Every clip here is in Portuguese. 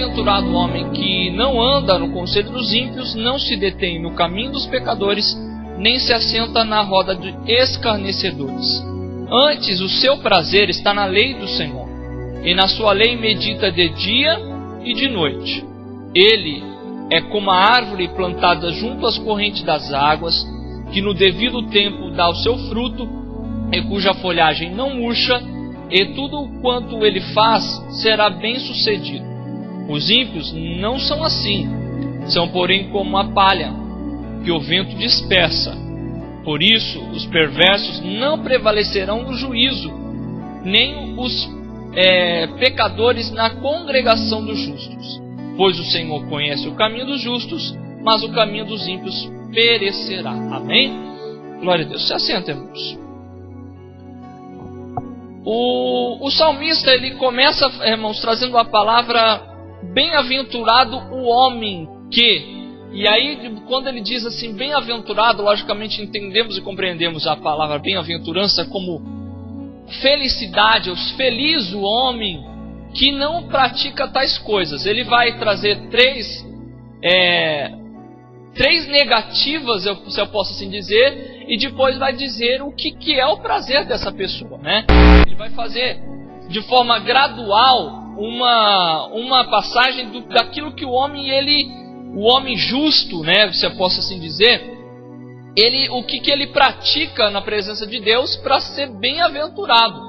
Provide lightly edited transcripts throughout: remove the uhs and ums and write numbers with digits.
Bem-aventurado o homem que não anda no conselho dos ímpios, não se detém no caminho dos pecadores, nem se assenta na roda de escarnecedores. Antes, o seu prazer está na lei do Senhor, e na sua lei medita de dia e de noite. Ele é como a árvore plantada junto às correntes das águas, que no devido tempo dá o seu fruto, e cuja folhagem não murcha, e tudo quanto ele faz será bem sucedido. Os ímpios não são assim, são porém como a palha, que o vento dispersa. Por isso, os perversos não prevalecerão no juízo, nem os pecadores na congregação dos justos. Pois o Senhor conhece o caminho dos justos, mas o caminho dos ímpios perecerá. Amém? Glória a Deus. Se assenta, irmãos. O salmista, ele começa, irmãos, trazendo a palavra bem-aventurado o homem que... E aí, quando ele diz assim, bem-aventurado, logicamente entendemos e compreendemos a palavra bem-aventurança como felicidade, ou feliz o homem que não pratica tais coisas. Ele vai trazer três negativas, se eu posso assim dizer, e depois vai dizer o que é o prazer dessa pessoa, né? Ele vai fazer de forma gradual uma passagem daquilo que o homem justo, né, se eu posso assim dizer, o que ele pratica na presença de Deus para ser bem-aventurado.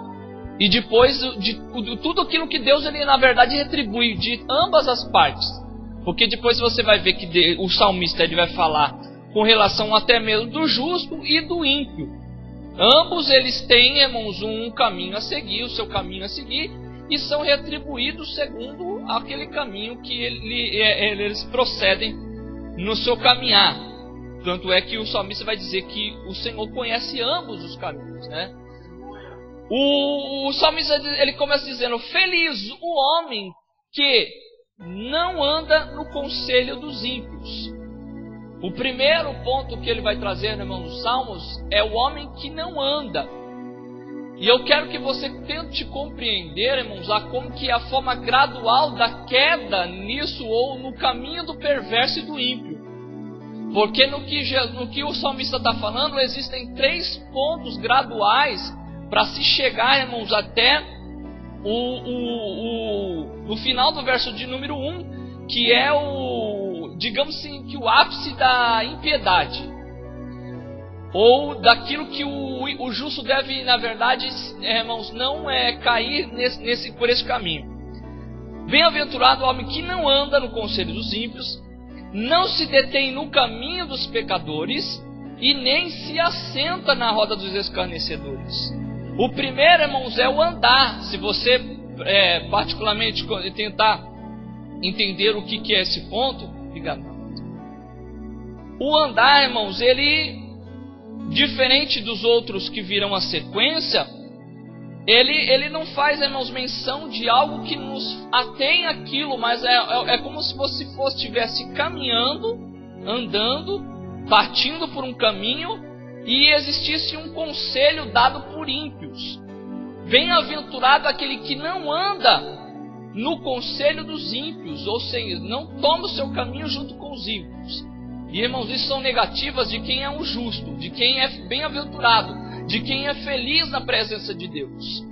E depois de tudo aquilo que Deus, ele na verdade retribui de ambas as partes. Porque depois você vai ver que o salmista, ele vai falar com relação até mesmo do justo e do ímpio. Ambos eles têm, irmãos, um caminho a seguir, o seu caminho a seguir, e são retribuídos segundo aquele caminho que eles procedem no seu caminhar. Tanto é que o salmista vai dizer que o Senhor conhece ambos os caminhos, né? O salmista, ele começa dizendo: feliz o homem que não anda no conselho dos ímpios. O primeiro ponto que ele vai trazer, irmão, nos Salmos, é o homem que não anda. E eu quero que você tente compreender, irmãos, como que é a forma gradual da queda nisso, ou no caminho do perverso e do ímpio. Porque no que o salmista está falando, existem 3 pontos graduais para se chegar, irmãos, até no final do verso de número 1, que é digamos assim, que o ápice da impiedade, ou daquilo que o justo deve, na verdade, irmãos, não cair por esse caminho. Bem-aventurado o homem que não anda no conselho dos ímpios, não se detém no caminho dos pecadores, e nem se assenta na roda dos escarnecedores. O primeiro, irmãos, é o andar. Se você particularmente tentar entender o que é esse ponto, obrigado. O andar, irmãos, ele, diferente dos outros que virão a sequência, ele não faz, irmãos, menção de algo que nos atém aquilo, mas é como se você estivesse caminhando, andando, partindo por um caminho, e existisse um conselho dado por ímpios. Bem-aventurado aquele que não anda no conselho dos ímpios, ou seja, não toma o seu caminho junto com os ímpios. E, irmãos, isso são negativas de quem é um justo, de quem é bem-aventurado, de quem é feliz na presença de Deus.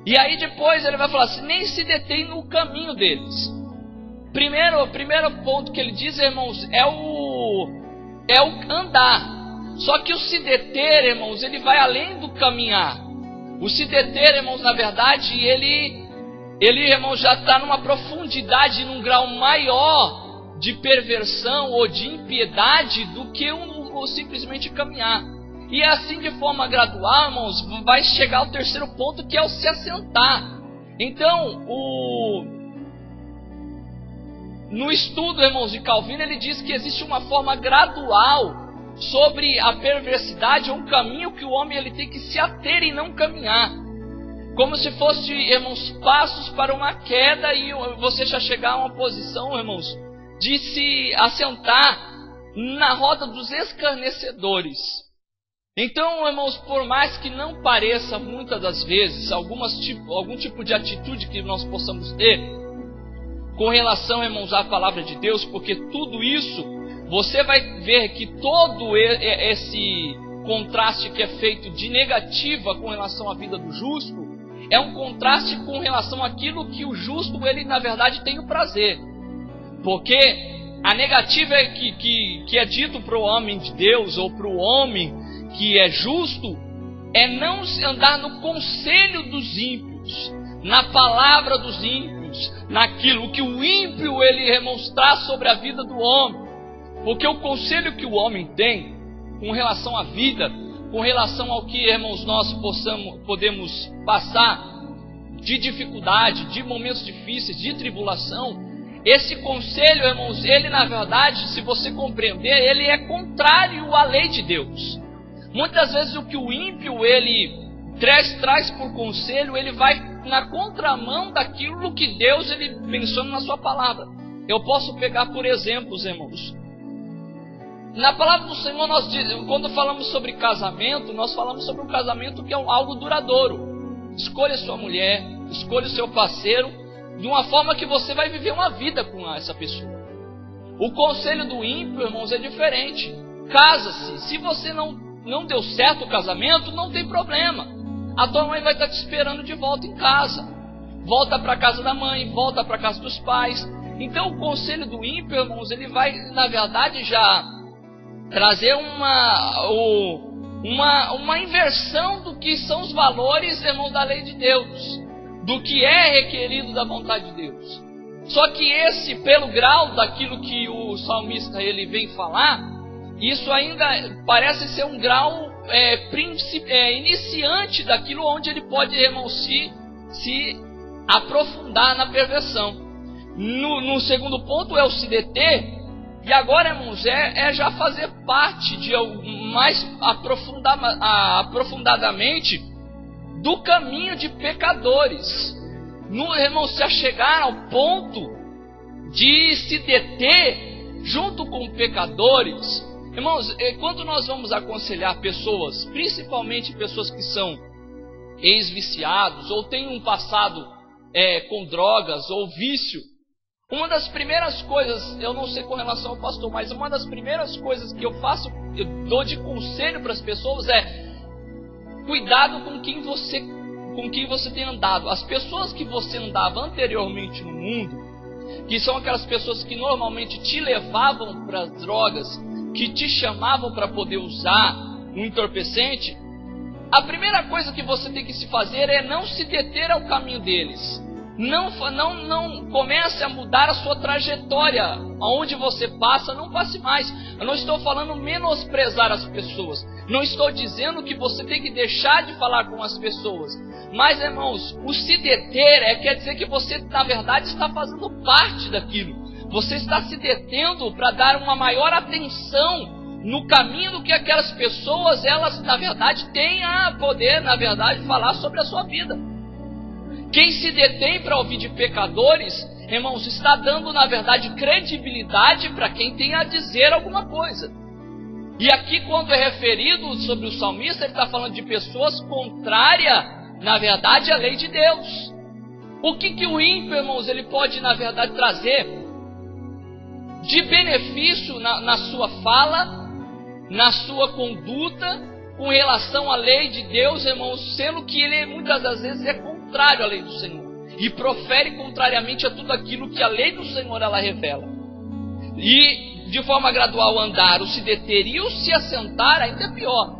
E aí depois ele vai falar assim: nem se detém no caminho deles. O primeiro ponto que ele diz, irmãos, é o andar. Só que o se deter, irmãos, ele vai além do caminhar. O se deter, irmãos, na verdade, ele irmãos, já está numa profundidade, num grau maior de perversão ou de impiedade do que simplesmente caminhar. E é assim, de forma gradual, irmãos, vai chegar ao terceiro ponto, que é o se assentar. Então, no estudo, irmãos, de Calvino, ele diz que existe uma forma gradual sobre a perversidade, ou um caminho que o homem ele tem que se ater e não caminhar. Como se fosse, irmãos, passos para uma queda, e você já chegar a uma posição, irmãos, de se assentar na roda dos escarnecedores. Então, irmãos, por mais que não pareça muitas das vezes algum tipo de atitude que nós possamos ter, com relação, irmãos, à palavra de Deus, porque tudo isso, você vai ver que todo esse contraste que é feito de negativa com relação à vida do justo, é um contraste com relação àquilo que o justo, ele na verdade tem o prazer. Porque a negativa é que é dito para o homem de Deus, ou para o homem que é justo, é não andar no conselho dos ímpios, na palavra dos ímpios, naquilo que o ímpio ele demonstrar sobre a vida do homem. Porque o conselho que o homem tem com relação à vida, com relação ao que, irmãos, nós podemos passar de dificuldade, de momentos difíceis, de tribulação, esse conselho, irmãos, ele na verdade, se você compreender, ele é contrário à lei de Deus. Muitas vezes o que o ímpio ele traz por conselho, ele vai na contramão daquilo que Deus ele menciona na sua palavra. Eu posso pegar por exemplos, irmãos. Na palavra do Senhor, quando falamos sobre casamento, nós falamos sobre um casamento que é algo duradouro. Escolha sua mulher, escolha o seu parceiro, de uma forma que você vai viver uma vida com essa pessoa. O conselho do ímpio, irmãos, é diferente. Casa-se. Se você não deu certo o casamento, não tem problema. A tua mãe vai estar te esperando de volta em casa. Volta para a casa da mãe, volta para a casa dos pais. Então o conselho do ímpio, irmãos, ele vai, na verdade, já trazer uma inversão do que são os valores, irmãos, da lei de Deus, do que é requerido da vontade de Deus. Só que esse, pelo grau daquilo que o salmista ele vem falar, isso ainda parece ser um grau iniciante daquilo onde ele pode, irmão, se aprofundar na perversão. No segundo ponto é o se deter, e agora, irmãos, é já fazer parte de mais aprofundadamente do caminho de pecadores. Irmãos, se a chegar ao ponto de se deter junto com pecadores. Irmãos, quando nós vamos aconselhar pessoas, principalmente pessoas que são ex-viciados ou têm um passado com drogas ou vício, uma das primeiras coisas, eu não sei com relação ao pastor, mas uma das primeiras coisas que eu dou de conselho para as pessoas é: cuidado com quem você tem andado. As pessoas que você andava anteriormente no mundo, que são aquelas pessoas que normalmente te levavam para as drogas, que te chamavam para poder usar um entorpecente, a primeira coisa que você tem que se fazer é não se deter ao caminho deles. Não comece a mudar a sua trajetória. Aonde você passa, não passe mais. Eu não estou falando menosprezar as pessoas. Não estou dizendo que você tem que deixar de falar com as pessoas. Mas, irmãos, o se deter quer dizer que você, na verdade, está fazendo parte daquilo. Você está se detendo para dar uma maior atenção no caminho do que aquelas pessoas, elas, na verdade, têm a poder, na verdade, falar sobre a sua vida. Quem se detém para ouvir de pecadores, irmãos, está dando, na verdade, credibilidade para quem tem a dizer alguma coisa. E aqui, quando é referido sobre o salmista, ele está falando de pessoas contrárias, na verdade, à lei de Deus. O que o ímpio, irmãos, ele pode, na verdade, trazer de benefício na sua fala, na sua conduta, com relação à lei de Deus, irmãos, sendo que ele muitas das vezes é contrário à lei do Senhor e profere contrariamente a tudo aquilo que a lei do Senhor ela revela. E de forma gradual andar, o se deter e o se assentar ainda é pior.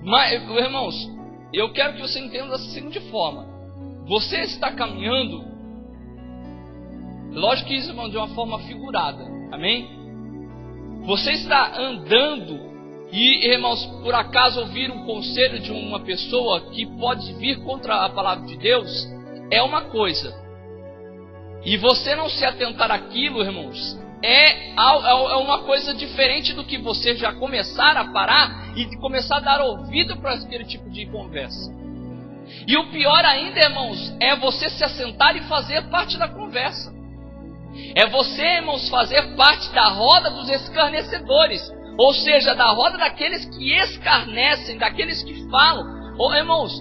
Mas, irmãos, eu quero que você entenda da seguinte forma: você está caminhando, lógico que isso, irmão, de uma forma figurada, amém? Você está andando e, irmãos, por acaso ouvir um conselho de uma pessoa que pode vir contra a palavra de Deus, é uma coisa. E você não se atentar àquilo, irmãos, é uma coisa diferente do que você já começar a parar e começar a dar ouvido para aquele tipo de conversa. E o pior ainda, irmãos, é você se assentar e fazer parte da conversa. É você, irmãos, fazer parte da roda dos escarnecedores. Ou seja, da roda daqueles que escarnecem, daqueles que falam. Irmãos,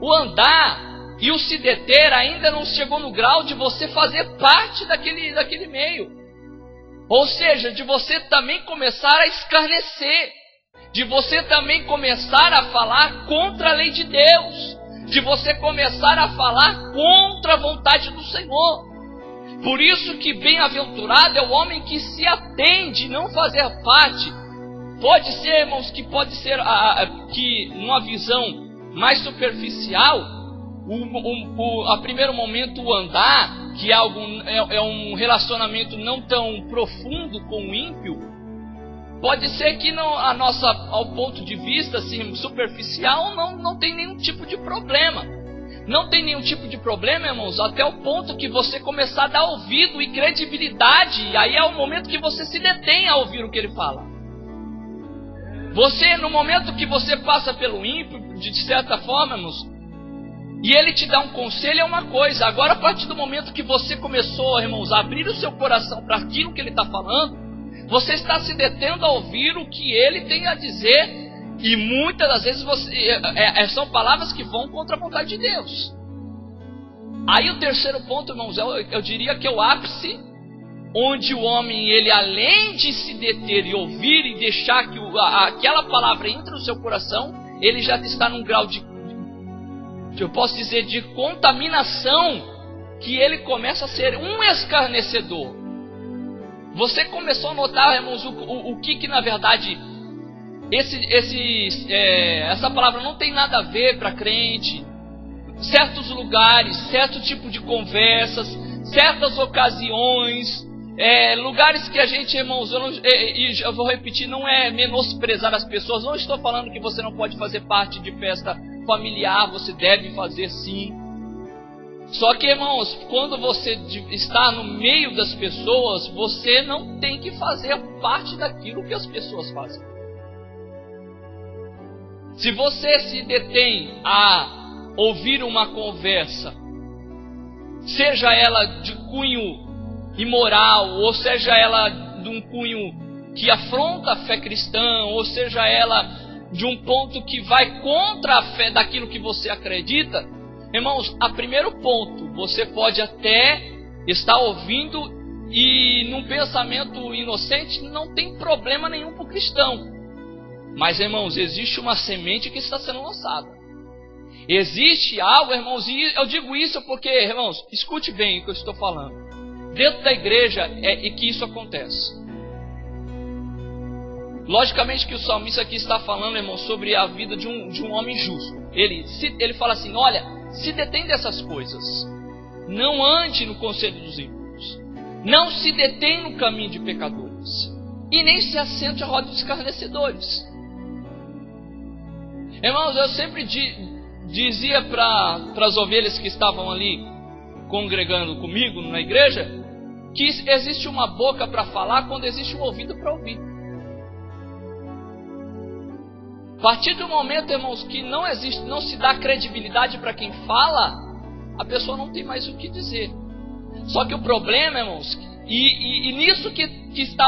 o andar E o se deter ainda não chegou no grau de você fazer parte daquele meio. Ou seja, de você também começar a escarnecer. De você também começar a falar contra a lei de Deus. De você começar a falar contra a vontade do Senhor. Por isso que bem-aventurado é o homem que se atende não fazer parte. Pode ser, irmãos, que pode ser que numa visão mais superficial, a primeiro momento o andar, que é um relacionamento não tão profundo com o ímpio, pode ser que não, ao ponto de vista assim, superficial não tem nenhum tipo de problema. Não tem nenhum tipo de problema, irmãos, até o ponto que você começar a dar ouvido e credibilidade, e aí é o momento que você se detém a ouvir o que ele fala. Você, no momento que você passa pelo ímpio, de certa forma, irmãos, e ele te dá um conselho, é uma coisa. Agora, a partir do momento que você começou, irmãos, a abrir o seu coração para aquilo que ele está falando, você está se detendo a ouvir o que ele tem a dizer. E muitas das vezes são palavras que vão contra a vontade de Deus. Aí o terceiro ponto, irmãos, eu diria que é o ápice, onde o homem, ele além de se deter e ouvir e deixar que aquela palavra entre no seu coração, ele já está num grau eu posso dizer, de contaminação, que ele começa a ser um escarnecedor. Você começou a notar, irmãos, o que na verdade essa palavra não tem nada a ver para crente. Certos lugares, certo tipo de conversas, certas ocasiões, lugares que a gente, irmãos, eu vou repetir, não é menosprezar as pessoas. Não estou falando que você não pode fazer parte de festa familiar, você deve fazer sim. Só que, irmãos, quando você está no meio das pessoas, você não tem que fazer parte daquilo que as pessoas fazem. Se você se detém a ouvir uma conversa, seja ela de cunho imoral, ou seja ela de um cunho que afronta a fé cristã, ou seja ela de um ponto que vai contra a fé daquilo que você acredita, irmãos, a primeiro ponto, você pode até estar ouvindo e num pensamento inocente não tem problema nenhum para o cristão. Mas, irmãos, existe uma semente que está sendo lançada. Existe algo, irmãos, e eu digo isso porque, irmãos, escute bem o que eu estou falando. Dentro da igreja é que isso acontece. Logicamente que o salmista aqui está falando, irmãos, sobre a vida de um homem justo. Ele fala assim, olha, se detém dessas coisas. Não ande no conselho dos ímpios. Não se detém no caminho de pecadores. E nem se assente à roda dos escarnecedores. Irmãos, eu sempre dizia para as ovelhas que estavam ali congregando comigo na igreja, que existe uma boca para falar quando existe um ouvido para ouvir. A partir do momento, irmãos, que não se dá credibilidade para quem fala, a pessoa não tem mais o que dizer. Só que o problema, irmãos, e nisso que está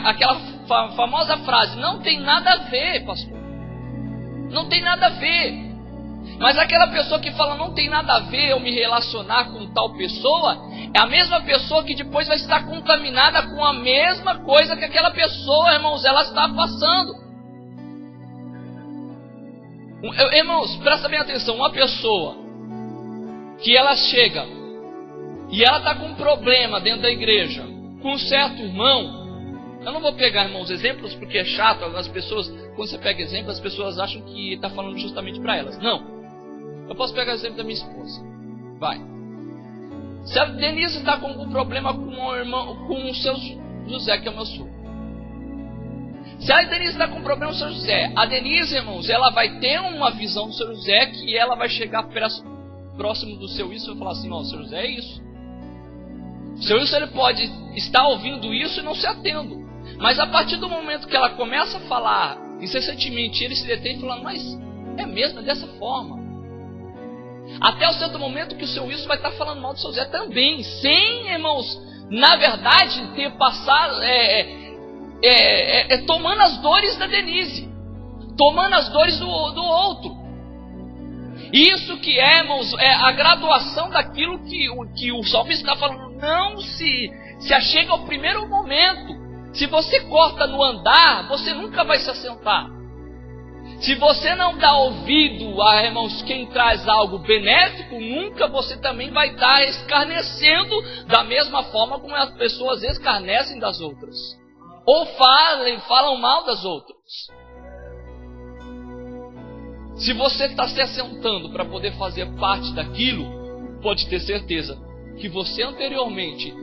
aquela famosa frase, não tem nada a ver, pastor. Não tem nada a ver. Mas aquela pessoa que fala não tem nada a ver eu me relacionar com tal pessoa, é a mesma pessoa que depois vai estar contaminada com a mesma coisa que aquela pessoa, irmãos, ela está passando. Irmãos, presta bem atenção, uma pessoa que ela chega e ela está com um problema dentro da igreja, com um certo irmão. Eu não vou pegar, irmãos, exemplos porque é chato. As pessoas, quando você pega exemplos, as pessoas acham que está falando justamente para elas. Não. Eu posso pegar o exemplo da minha esposa. Vai. Se a Denise está com algum problema com o irmão, com o seu José, que é o meu sogro. Se a Denise está com problema com o seu José, a Denise, irmãos, ela vai ter uma visão do seu José que ela vai chegar próximo do seu isso e vai falar assim, ó, o seu José é isso. O seu isso, ele pode estar ouvindo isso e não se atendo. Mas a partir do momento que ela começa a falar incessantemente, ele se detém falando, mas é mesmo, é dessa forma. Até o certo momento que o seu Wilson vai estar falando mal do seu Zé também, sem, irmãos, na verdade, ter passado, tomando as dores da Denise, tomando as dores do outro. Isso que é, irmãos, é a graduação daquilo que o salmista está falando. Não se achega ao primeiro momento. Se você corta no andar, você nunca vai se assentar. Se você não dá ouvido a, irmãos, quem traz algo benéfico, nunca você também vai estar escarnecendo da mesma forma como as pessoas escarnecem das outras. Ou falam mal das outras. Se você está se assentando para poder fazer parte daquilo, pode ter certeza que você anteriormente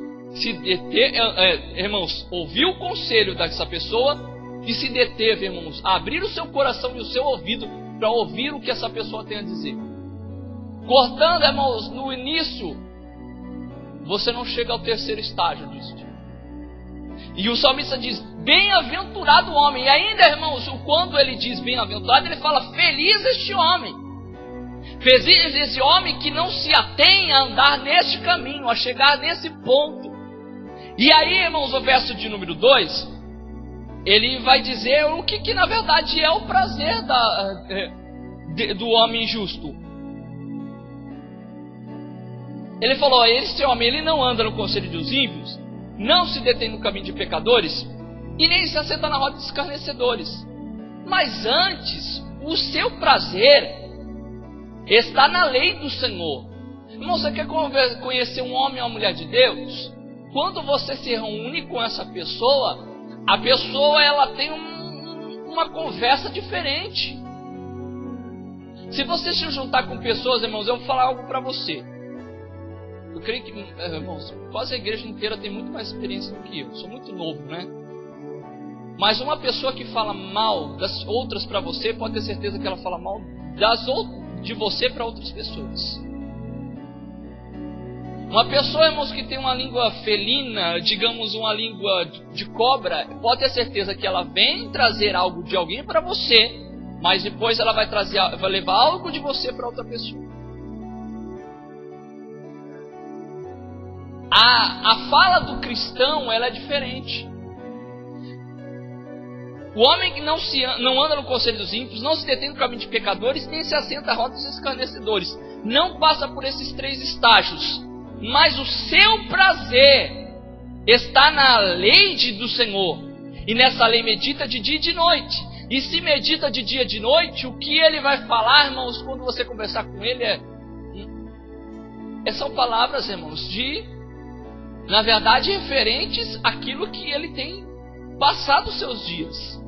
irmãos, ouviu o conselho dessa pessoa e se deteve, irmãos, a abrir o seu coração e o seu ouvido para ouvir o que essa pessoa tem a dizer. Cortando, irmãos, no início, você não chega ao terceiro estágio disso. E o salmista diz, bem-aventurado o homem. E ainda, irmãos, quando ele diz bem-aventurado, ele fala, feliz este homem. Feliz esse homem que não se atém a andar neste caminho, a chegar nesse ponto. E aí, irmãos, o verso de número 2, ele vai dizer o que na verdade é o prazer do homem justo. Ele falou, esse homem ele não anda no conselho dos ímpios, não se detém no caminho de pecadores, e nem se assenta na roda de escarnecedores. Mas antes, o seu prazer está na lei do Senhor. Irmão, você quer conhecer um homem ou uma mulher de Deus? Quando você se reúne com essa pessoa, a pessoa ela tem uma conversa diferente. Se você se juntar com pessoas, irmãos, eu vou falar algo para você. Eu creio que, irmãos, quase a igreja inteira tem muito mais experiência do que eu. Sou muito novo, né? Mas uma pessoa que fala mal das outras para você, pode ter certeza que ela fala mal de você para outras pessoas. Uma pessoa, irmãos, que tem uma língua felina, digamos uma língua de cobra, pode ter certeza que ela vem trazer algo de alguém para você, mas depois ela vai levar algo de você para outra pessoa. A fala do cristão, ela é diferente. O homem que não anda no conselho dos ímpios, não se detém no caminho de pecadores, nem se assenta à roda dos escarnecedores. Não passa por esses 3 estágios. Mas o seu prazer está na lei do Senhor. E nessa lei medita de dia e de noite. E se medita de dia e de noite, o que ele vai falar, irmãos, quando você conversar com ele são palavras, irmãos, na verdade, referentes àquilo que ele tem passado os seus dias.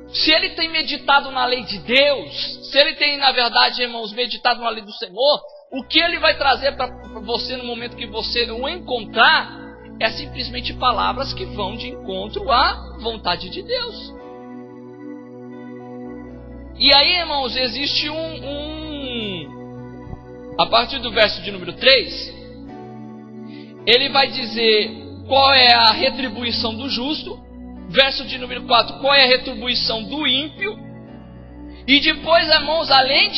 Se ele tem meditado na lei de Deus, se ele tem, na verdade, irmãos, meditado na lei do Senhor, o que ele vai trazer para você no momento que você o encontrar é simplesmente palavras que vão de encontro à vontade de Deus. E aí, irmãos, existe a partir do verso de número 3, ele vai dizer qual é a retribuição do justo. Verso de número 4, qual é a retribuição do ímpio. E depois, irmãos, além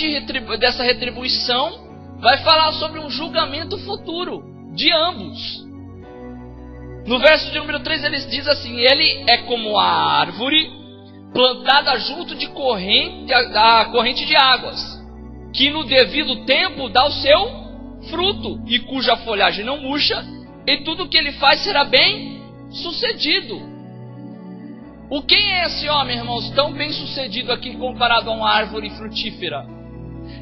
dessa retribuição, vai falar sobre um julgamento futuro de ambos. No verso de número 3 ele diz assim, ele é como a árvore plantada junto da corrente de águas, que no devido tempo dá o seu fruto, e cuja folhagem não murcha, e tudo que ele faz será bem sucedido. Quem é esse homem, irmãos, tão bem sucedido aqui comparado a uma árvore frutífera?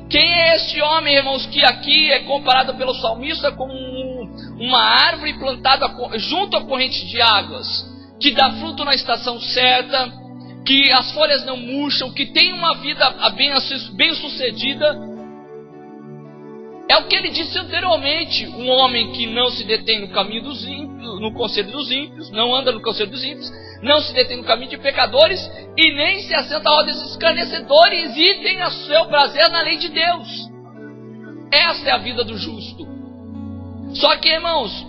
Quem é esse homem, irmãos, que aqui é comparado pelo salmista como uma árvore plantada junto à corrente de águas, que dá fruto na estação certa, que as folhas não murcham, que tem uma vida bem sucedida? É o que ele disse anteriormente, um homem que não se detém no caminho dos ímpios, no conselho dos ímpios, não anda no conselho dos ímpios, não se detém no caminho de pecadores, e nem se assenta à roda dos escarnecedores, e tem o seu prazer na lei de Deus. Essa é a vida do justo. Só que, irmãos,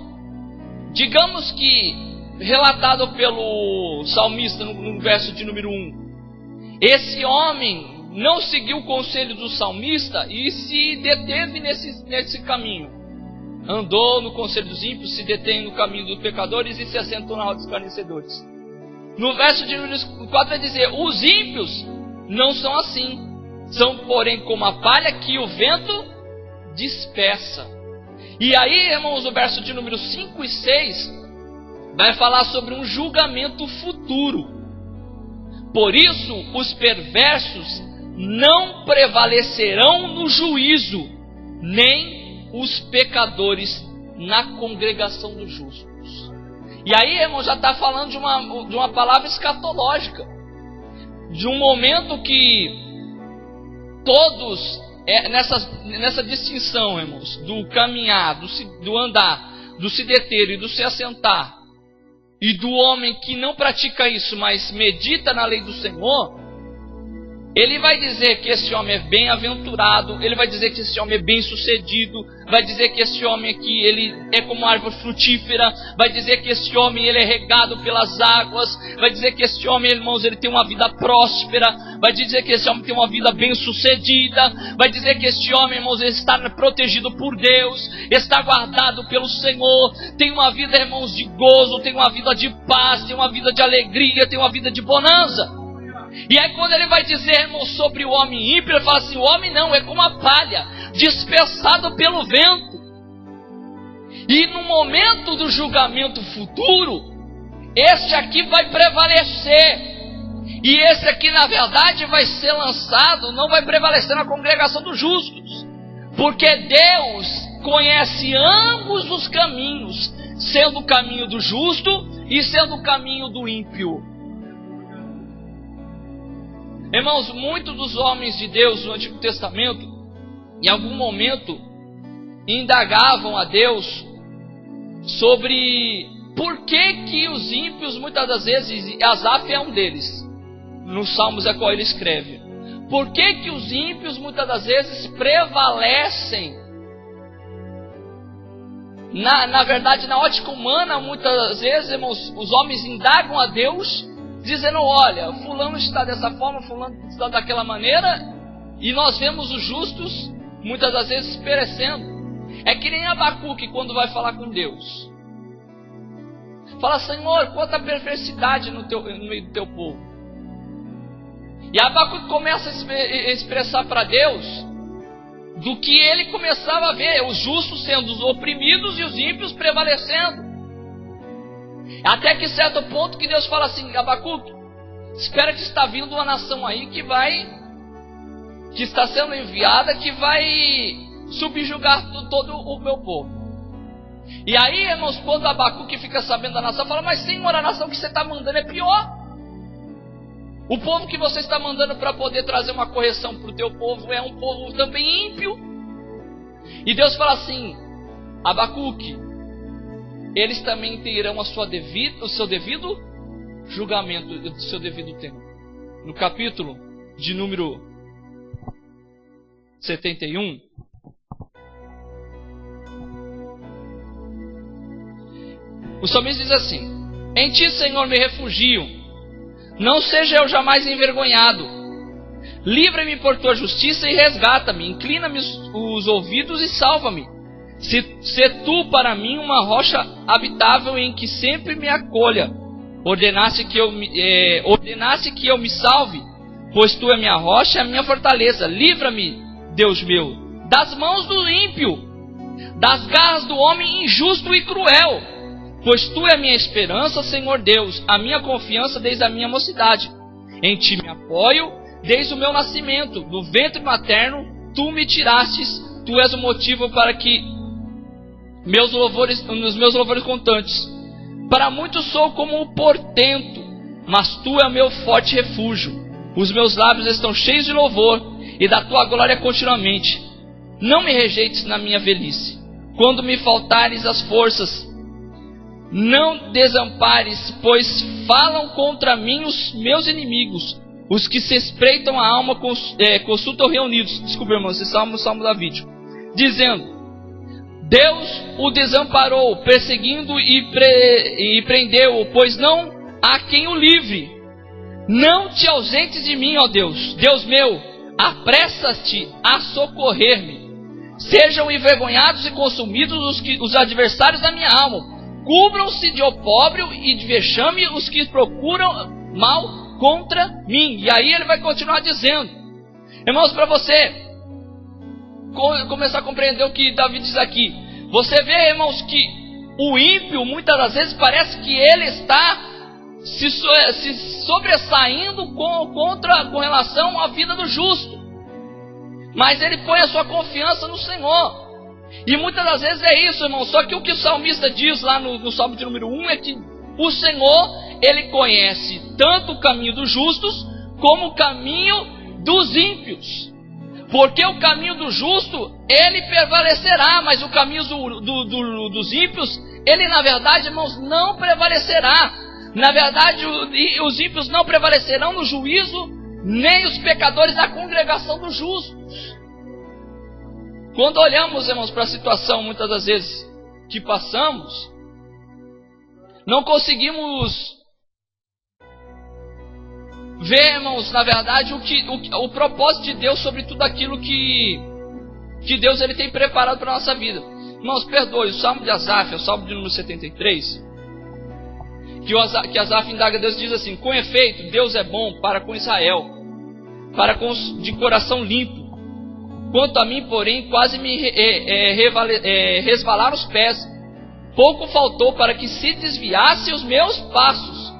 digamos que, relatado pelo salmista no verso de número 1, esse homem não seguiu o conselho do salmista e se deteve nesse caminho. Andou no conselho dos ímpios, se detém no caminho dos pecadores e se assentou na roda dos escarnecedores. No verso de número 4 vai dizer, os ímpios não são assim. são, porém, como a palha que o vento dispersa. E aí, irmãos, o verso de número 5 e 6 vai falar sobre um julgamento futuro. Por isso, os perversos não prevalecerão no juízo, nem os pecadores na congregação dos justos. E aí, irmão, já está falando de uma palavra escatológica, de um momento que todos, nessa distinção, irmãos, do caminhar, do andar, do se deter e do se assentar, e do homem que não pratica isso, mas medita na lei do Senhor, ele vai dizer que esse homem é bem-aventurado, ele vai dizer que esse homem é bem-sucedido, vai dizer que esse homem aqui, ele é como árvore frutífera, vai dizer que esse homem, ele é regado pelas águas, vai dizer que esse homem, irmãos, ele tem uma vida próspera, vai dizer que esse homem tem uma vida bem-sucedida, vai dizer que esse homem, irmãos, ele está protegido por Deus, está guardado pelo Senhor, tem uma vida, irmãos, de gozo, tem uma vida de paz, tem uma vida de alegria, tem uma vida de bonança. E aí quando ele vai dizer, irmão, sobre o homem ímpio, ele fala assim, o homem não, é como a palha, dispersado pelo vento. E no momento do julgamento futuro, este aqui vai prevalecer. E esse aqui, na verdade, vai ser lançado, não vai prevalecer na congregação dos justos. Porque Deus conhece ambos os caminhos, sendo o caminho do justo e sendo o caminho do ímpio. Irmãos, muitos dos homens de Deus no Antigo Testamento, em algum momento, indagavam a Deus sobre por que os ímpios, muitas das vezes, Asaf é um deles, nos Salmos é qual ele escreve, por que os ímpios, muitas das vezes, prevalecem? Na verdade, na ótica humana, muitas das vezes, irmãos, os homens indagam a Deus, dizendo, olha, fulano está dessa forma, fulano está daquela maneira, e nós vemos os justos, muitas das vezes, perecendo. É que nem Abacuque quando vai falar com Deus. Fala, Senhor, quanta perversidade no meio do teu povo. E Abacuque começa a expressar para Deus do que ele começava a ver, os justos sendo os oprimidos e os ímpios prevalecendo. Até que certo ponto que Deus fala assim, Abacuque, espera que está vindo uma nação aí que está sendo enviada, que vai subjugar todo o meu povo. E aí, irmãos, quando Abacuque fica sabendo da nação, fala, mas Senhor, a nação que você está mandando é pior. O povo que você está mandando para poder trazer uma correção para o teu povo é um povo também ímpio. E Deus fala assim, Abacuque, eles também terão o seu devido julgamento, o seu devido tempo. No capítulo de número 71, o salmista diz assim, em ti, Senhor, me refugio, não seja eu jamais envergonhado, livra-me por tua justiça e resgata-me, inclina-me os ouvidos e salva-me. Se tu para mim uma rocha habitável em que sempre me acolha, ordenasse que eu me salve, pois tu é minha rocha e a minha fortaleza. Livra-me, Deus meu, das mãos do ímpio, das garras do homem injusto e cruel, pois tu é minha esperança, Senhor Deus, a minha confiança desde a minha mocidade. Em ti me apoio desde o meu nascimento, do ventre materno tu me tirastes, tu és o motivo para que nos meus louvores constantes. Para muitos sou como um portento, mas tu é o meu forte refúgio. Os meus lábios estão cheios de louvor e da tua glória continuamente. Não me rejeites na minha velhice, quando me faltares as forças. Não desampares, pois falam contra mim os meus inimigos. Os que se espreitam a alma consultam reunidos. Desculpa, irmãos, esse salmo davídico, dizendo, Deus o desamparou, perseguindo e prendeu-o, pois não há quem o livre. Não te ausentes de mim, ó Deus, Deus meu, apressa-te a socorrer-me. Sejam envergonhados e consumidos os adversários da minha alma. Cubram-se de opróbrio e de vexame os que procuram mal contra mim. E aí ele vai continuar dizendo, Irmãos, para você começar a compreender o que Davi diz aqui, você vê, irmãos, que o ímpio, muitas das vezes, parece que ele está se sobressaindo com relação à vida do justo. Mas ele põe a sua confiança no Senhor. E muitas das vezes é isso, irmão. Só que o que o salmista diz lá no Salmo de número 1 é que o Senhor, Ele conhece tanto o caminho dos justos como o caminho dos ímpios. Porque o caminho do justo, ele prevalecerá, mas o caminho dos ímpios, ele na verdade, irmãos, não prevalecerá. Na verdade, os ímpios não prevalecerão no juízo, nem os pecadores da congregação dos justos. Quando olhamos, irmãos, para a situação, muitas das vezes, que passamos, não conseguimos ver, irmãos, na verdade, o propósito de Deus sobre tudo aquilo que Deus ele tem preparado para a nossa vida. Irmãos, perdoe, o Salmo de Asaf, é o Salmo de número 73, que Asaf indaga a Deus, diz assim: com efeito, Deus é bom para com Israel, para com os de coração limpo. Quanto a mim, porém, quase me resvalaram os pés. Pouco faltou para que se desviasse os meus passos,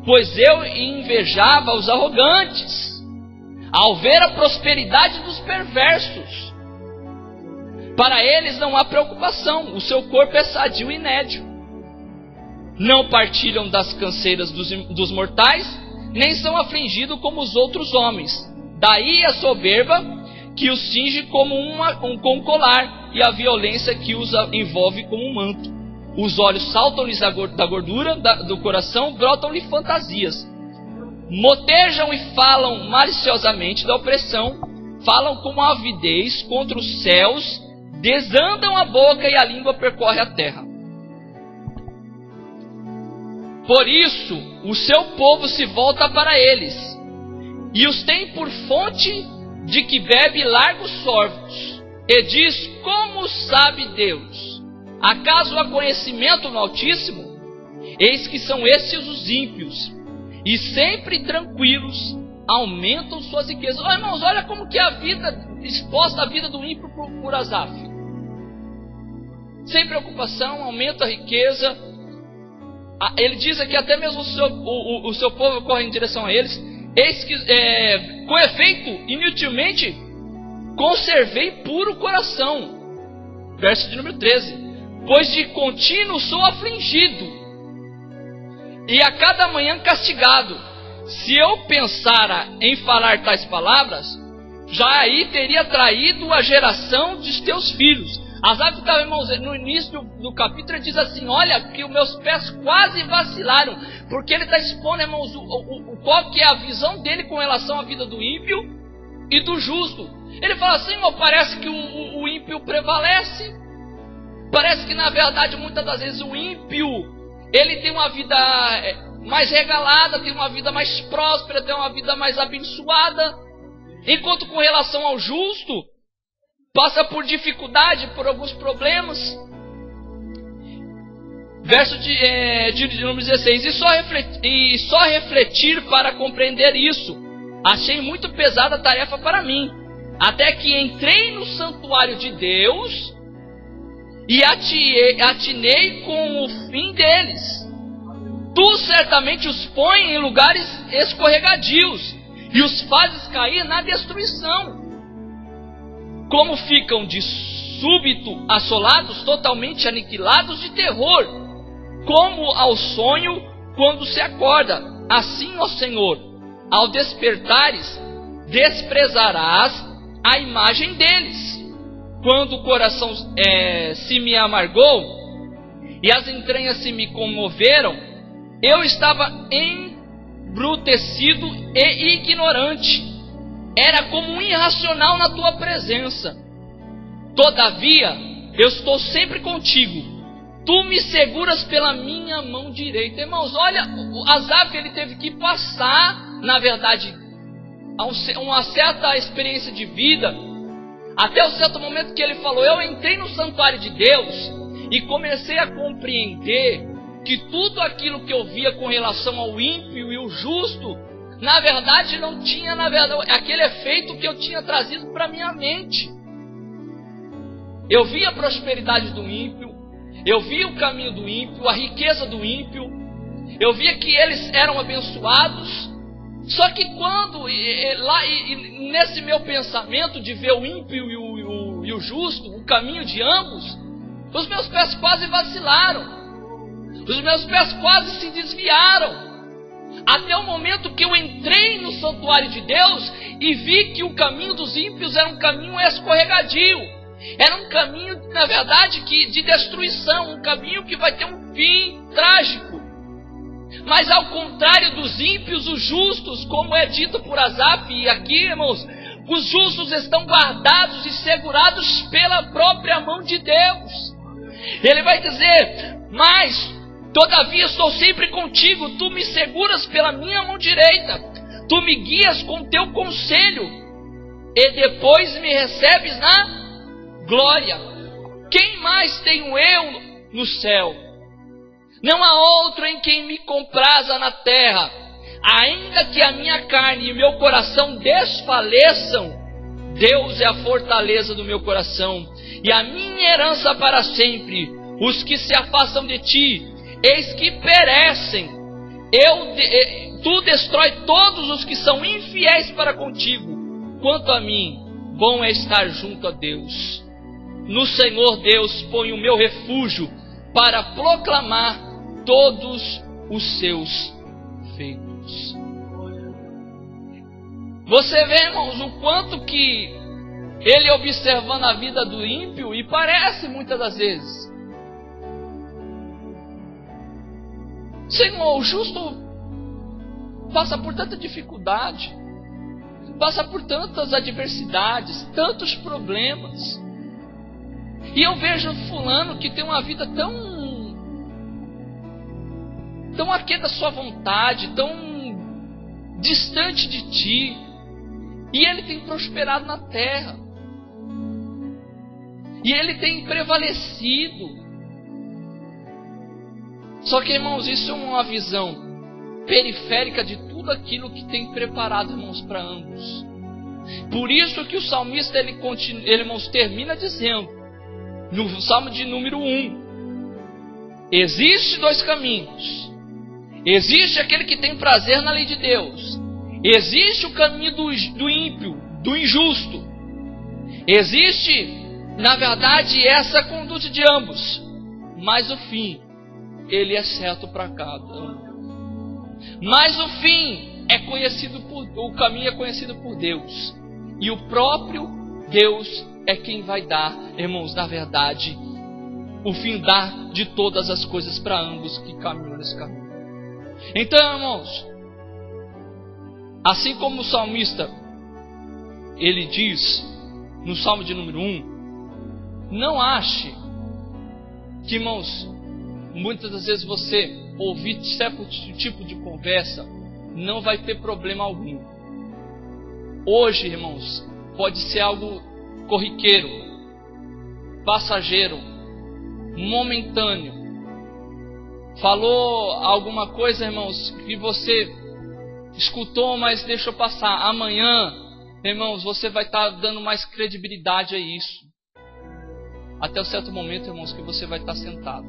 pois eu invejava os arrogantes, ao ver a prosperidade dos perversos. Para eles não há preocupação, o seu corpo é sadio e nédio. Não partilham das canseiras dos mortais, nem são afligidos como os outros homens. Daí a soberba que os cinge como um colar, e a violência que os envolve como um manto. Os olhos saltam-lhes da gordura do coração, brotam-lhe fantasias. Motejam e falam maliciosamente da opressão, falam com avidez contra os céus, desandam a boca e a língua percorre a terra. Por isso, o seu povo se volta para eles, e os tem por fonte de que bebe largos sorvos, e diz: como sabe Deus? Acaso há conhecimento no Altíssimo? Eis que são esses os ímpios, e sempre tranquilos aumentam suas riquezas. Oh, irmãos, olha como que a vida, exposta a vida do ímpio por Asaf. Sem preocupação, aumenta a riqueza. Ele diz aqui, até mesmo o seu povo corre em direção a eles. Eis que, com efeito, inutilmente conservei puro coração. Verso de número 13. Pois de contínuo sou afligido, e a cada manhã castigado. Se eu pensara em falar tais palavras, já aí teria traído a geração dos teus filhos. Asaf estava, irmãos, no início do capítulo, ele diz assim: olha, que os meus pés quase vacilaram, porque ele está expondo, irmãos, qual que é a visão dele com relação à vida do ímpio e do justo. Ele fala assim: irmão, parece que o ímpio prevalece, parece que na verdade muitas das vezes o ímpio, ele tem uma vida mais regalada, tem uma vida mais próspera, tem uma vida mais abençoada, enquanto com relação ao justo, passa por dificuldade, por alguns problemas. Verso de número 16. E só refletir para compreender isso, achei muito pesada a tarefa para mim, até que entrei no santuário de Deus e atinei com o fim deles. Tu certamente os pões em lugares escorregadios e os fazes cair na destruição. Como ficam de súbito assolados, totalmente aniquilados de terror, como ao sonho quando se acorda. Assim, ó Senhor, ao despertares, desprezarás a imagem deles. Quando o coração se me amargou e as entranhas se me comoveram, eu estava embrutecido e ignorante. Era como um irracional na tua presença. Todavia, eu estou sempre contigo. Tu me seguras pela minha mão direita. Irmãos, olha, o Asaf, ele teve que passar, na verdade, uma certa experiência de vida, até o certo momento que ele falou: eu entrei no santuário de Deus e comecei a compreender que tudo aquilo que eu via com relação ao ímpio e o justo, na verdade não tinha aquele efeito que eu tinha trazido para minha mente. Eu via a prosperidade do ímpio, eu via o caminho do ímpio, a riqueza do ímpio, eu via que eles eram abençoados. Só que quando, nesse meu pensamento de ver o ímpio e o justo, o caminho de ambos, os meus pés quase vacilaram, os meus pés quase se desviaram, até o momento que eu entrei no santuário de Deus e vi que o caminho dos ímpios era um caminho escorregadio, era um caminho, na verdade, de destruição, um caminho que vai ter um fim trágico. Mas ao contrário dos ímpios, os justos, como é dito por Asaf, e aqui, irmãos, os justos estão guardados e segurados pela própria mão de Deus. Ele vai dizer: mas, todavia estou sempre contigo, tu me seguras pela minha mão direita, tu me guias com teu conselho, e depois me recebes na glória. Quem mais tenho eu no céu? Não há outro em quem me compraza na terra. Ainda que a minha carne e meu coração desfaleçam, Deus é a fortaleza do meu coração e a minha herança para sempre. Os que se afastam de ti, eis que perecem. Tu destrói todos os que são infiéis para contigo. Quanto a mim, bom é estar junto a Deus. No Senhor Deus ponho o meu refúgio para proclamar todos os seus feitos. Você vê, irmãos, o quanto que ele observando a vida do ímpio, e parece muitas das vezes: Senhor, o justo passa por tanta dificuldade, passa por tantas adversidades, tantos problemas, e eu vejo fulano que tem uma vida tão aquém da sua vontade, tão distante de ti, e ele tem prosperado na terra, e ele tem prevalecido. Só que, irmãos, isso é uma visão periférica de tudo aquilo que tem preparado, irmãos, para ambos. Por isso que o salmista, ele irmãos, termina dizendo, no Salmo de número 1, existe dois caminhos. Existe aquele que tem prazer na lei de Deus. Existe o caminho do ímpio, do injusto. Existe, na verdade, essa conduta de ambos. Mas o fim, ele é certo para cada um. Mas o fim é conhecido o caminho é conhecido por Deus. E o próprio Deus é quem vai dar, irmãos, na verdade, o fim de todas as coisas para ambos que caminham nesse caminho. Então, irmãos, assim como o salmista, ele diz, no Salmo de número 1, não ache que, irmãos, muitas das vezes você ouvir certo tipo de conversa, não vai ter problema algum. Hoje, irmãos, pode ser algo corriqueiro, passageiro, momentâneo. Falou alguma coisa, irmãos, que você escutou, mas deixou passar. Amanhã, irmãos, você vai estar dando mais credibilidade a isso. Até um certo momento, irmãos, que você vai estar sentado.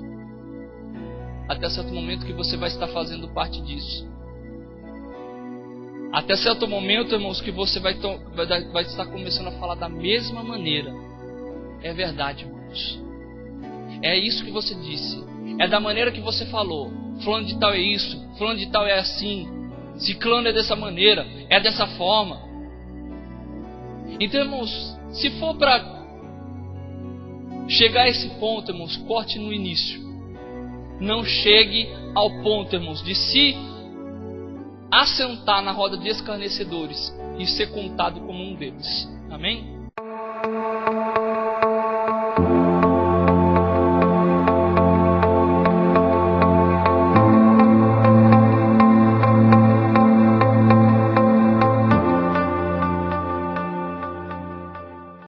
Até certo momento que você vai estar fazendo parte disso. Até certo momento, irmãos, que você vai estar começando a falar da mesma maneira. É verdade, irmãos. É isso que você disse. É da maneira que você falou. Fulano de tal é isso, fulano de tal é assim, ciclano é dessa maneira, é dessa forma. Então, irmãos, se for para chegar a esse ponto, irmãos, corte no início. Não chegue ao ponto, irmãos, de se assentar na roda de escarnecedores e ser contado como um deles. Amém?